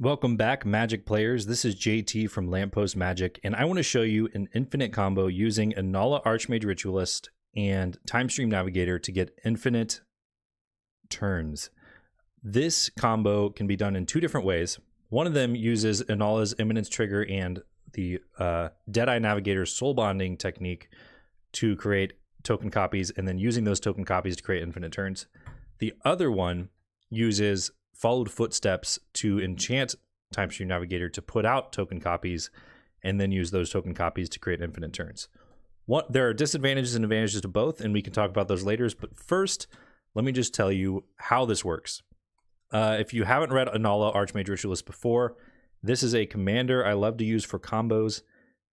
Welcome back, Magic players. This is JT from Lamppost Magic, and I want to show you an infinite combo using Inalla Archmage Ritualist and Timestream Navigator to get infinite turns. This combo can be done in two different ways. One of them uses Inalla's Imminence Trigger and the Deadeye Navigator Soul Bonding technique to create token copies, and then using those token copies to create infinite turns. The other one uses Followed Footsteps to enchant Timestream Navigator to put out token copies and then use those token copies to create infinite turns. There are disadvantages and advantages to both, and we can talk about those later. But first, let me just tell you how this works. If you haven't read Inalla Archmage Ritualist before, this is a commander I love to use for combos.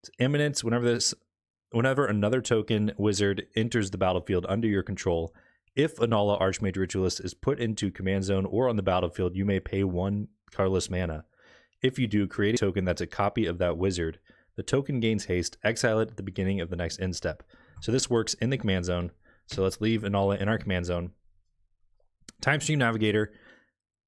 It's Imminence. Whenever another token wizard enters the battlefield under your control, if Inalla Archmage Ritualist is put into command zone or on the battlefield, you may pay 1 colorless mana. If you do, create a token that's a copy of that wizard. The token gains haste. Exile it at the beginning of the next end step. So this works in the command zone. So let's leave Inalla in our command zone. Timestream Navigator.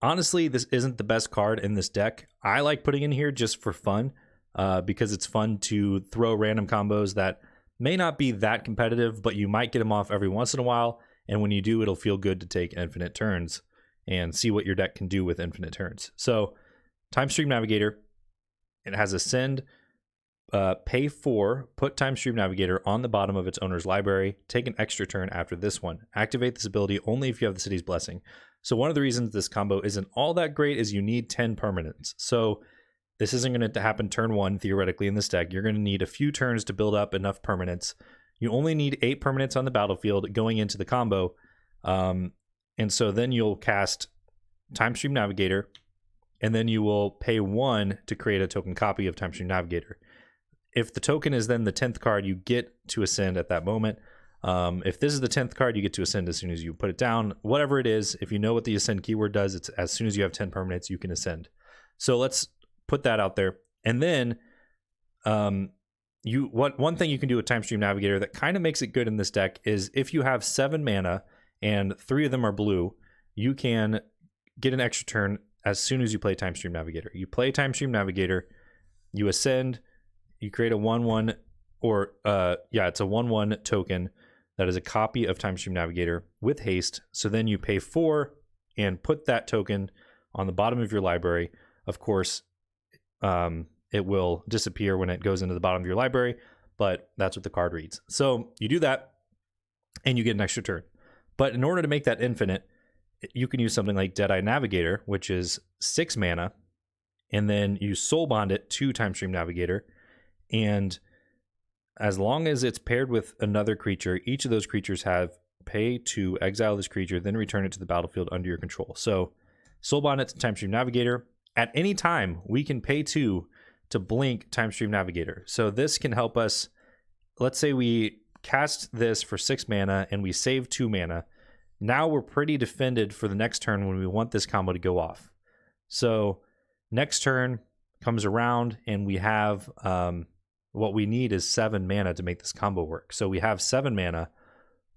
Honestly, this isn't the best card in this deck. I like putting in here just for fun because it's fun to throw random combos that may not be that competitive, but you might get them off every once in a while. And when you do, it'll feel good to take infinite turns and see what your deck can do with infinite turns. So Timestream Navigator, it has Ascend, pay 4, put Timestream Navigator on the bottom of its owner's library, take an extra turn after this one. Activate this ability only if you have the city's blessing. So one of the reasons this combo isn't all that great is you need 10 permanents. So this isn't going to happen turn 1 theoretically in this deck. You're going to need a few turns to build up enough permanents. You only need 8 permanents on the battlefield going into the combo. And so then you'll cast Timestream Navigator, and then you will pay 1 to create a token copy of Timestream Navigator. If the token is then the 10th card, you get to ascend at that moment. If this is the 10th card, you get to ascend as soon as you put it down. Whatever it is, if you know what the ascend keyword does, it's as soon as you have 10 permanents, you can ascend. So let's put that out there. And then one thing you can do with Timestream Navigator that kind of makes it good in this deck is if you have 7 mana and 3 of them are blue, you can get an extra turn as soon as you play Timestream Navigator. You play Timestream Navigator, you ascend, you create a 1/1, or it's a 1/1 token that is a copy of Timestream Navigator with haste. So then you pay 4 and put that token on the bottom of your library. Of course, it will disappear when it goes into the bottom of your library, but that's what the card reads. So you do that, and you get an extra turn. But in order to make that infinite, you can use something like Deadeye Navigator, which is 6 mana, and then you soul bond it to Timestream Navigator. And as long as it's paired with another creature, each of those creatures have pay to exile this creature, then return it to the battlefield under your control. So soul bond it to Timestream Navigator. At any time, we can pay 2 to blink Timestream Navigator. So this can help us. Let's say we cast this for 6 mana and we save 2 mana. Now we're pretty defended for the next turn when we want this combo to go off. So next turn comes around and we have what we need is 7 mana to make this combo work. So we have 7 mana.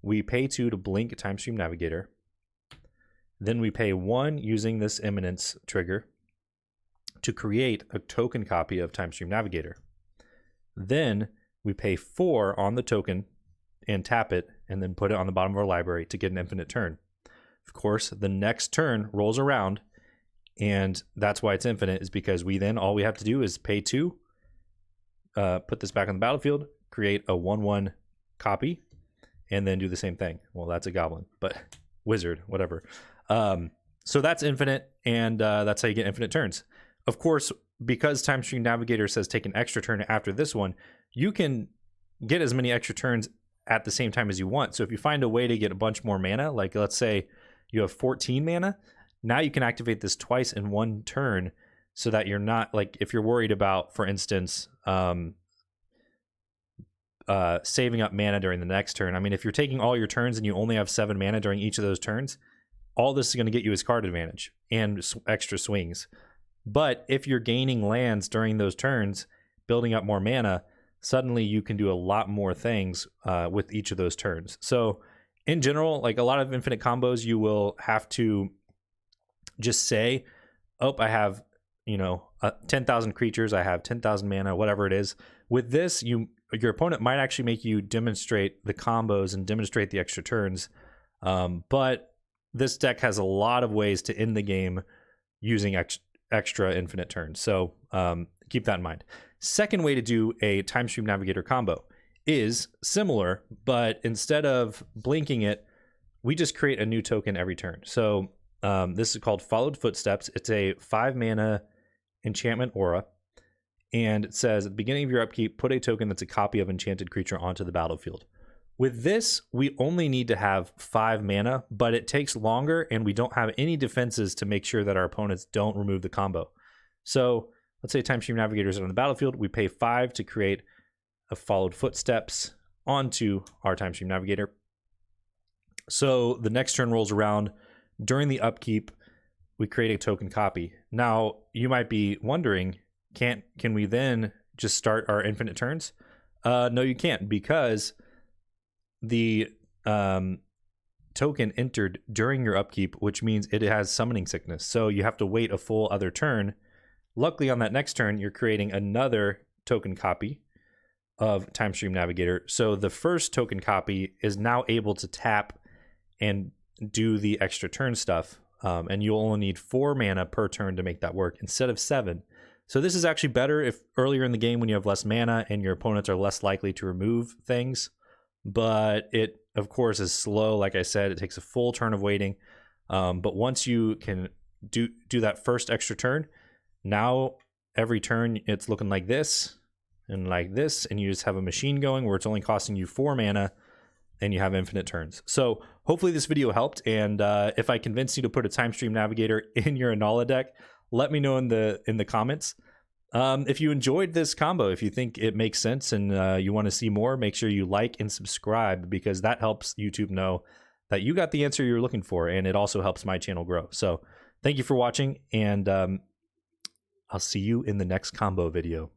We pay 2 to blink Timestream Navigator. Then we pay 1 using this Imminence trigger to create a token copy of Timestream Navigator. Then we pay 4 on the token and tap it, and then put it on the bottom of our library to get an infinite turn. Of course, the next turn rolls around, and that's why it's infinite, is because all we have to do is pay 2, put this back on the battlefield, create a 1/1 copy, and then do the same thing. Well, that's a goblin, but wizard, whatever. So that's infinite, and that's how you get infinite turns. Of course, because Timestream Navigator says take an extra turn after this one, you can get as many extra turns at the same time as you want. So if you find a way to get a bunch more mana, like let's say you have 14 mana, now you can activate this twice in one turn so that you're not, like, if you're worried about, for instance, saving up mana during the next turn. I mean, if you're taking all your turns and you only have 7 mana during each of those turns, all this is going to get you is card advantage and extra swings. But if you're gaining lands during those turns, building up more mana, suddenly you can do a lot more things with each of those turns. So in general, like a lot of infinite combos, you will have to just say, oh, I have you know, 10,000 creatures. I have 10,000 mana, whatever it is. With this, your opponent might actually make you demonstrate the combos and demonstrate the extra turns. But this deck has a lot of ways to end the game using extra infinite turns. So keep that in mind. Second way to do a Timestream Navigator combo is similar, but instead of blinking it, we just create a new token every turn. So this is called Followed Footsteps. It's a 5 mana enchantment aura. And it says, at the beginning of your upkeep, put a token that's a copy of enchanted creature onto the battlefield. With this, we only need to have 5 mana, but it takes longer, and we don't have any defenses to make sure that our opponents don't remove the combo. So let's say Timestream Navigator is on the battlefield. We pay 5 to create a Followed Footsteps onto our Timestream Navigator. So the next turn rolls around. During the upkeep, we create a token copy. Now, you might be wondering, can we then just start our infinite turns? No, you can't, because the token entered during your upkeep, which means it has summoning sickness. So you have to wait a full other turn. Luckily, on that next turn, you're creating another token copy of Timestream Navigator. So the first token copy is now able to tap and do the extra turn stuff. And you'll only need 4 mana per turn to make that work instead of 7. So this is actually better if earlier in the game when you have less mana and your opponents are less likely to remove things. But it, of course, is slow. Like I said, it takes a full turn of waiting. But once you can do that first extra turn, now every turn it's looking like this and like this, and you just have a machine going where it's only costing you 4 mana and you have infinite turns. So hopefully this video helped, and if I convinced you to put a Timestream Navigator in your Inalla deck, let me know in the comments. If you enjoyed this combo, if you think it makes sense and you want to see more, make sure you like and subscribe, because that helps YouTube know that you got the answer you're looking for, and it also helps my channel grow. So thank you for watching, and I'll see you in the next combo video.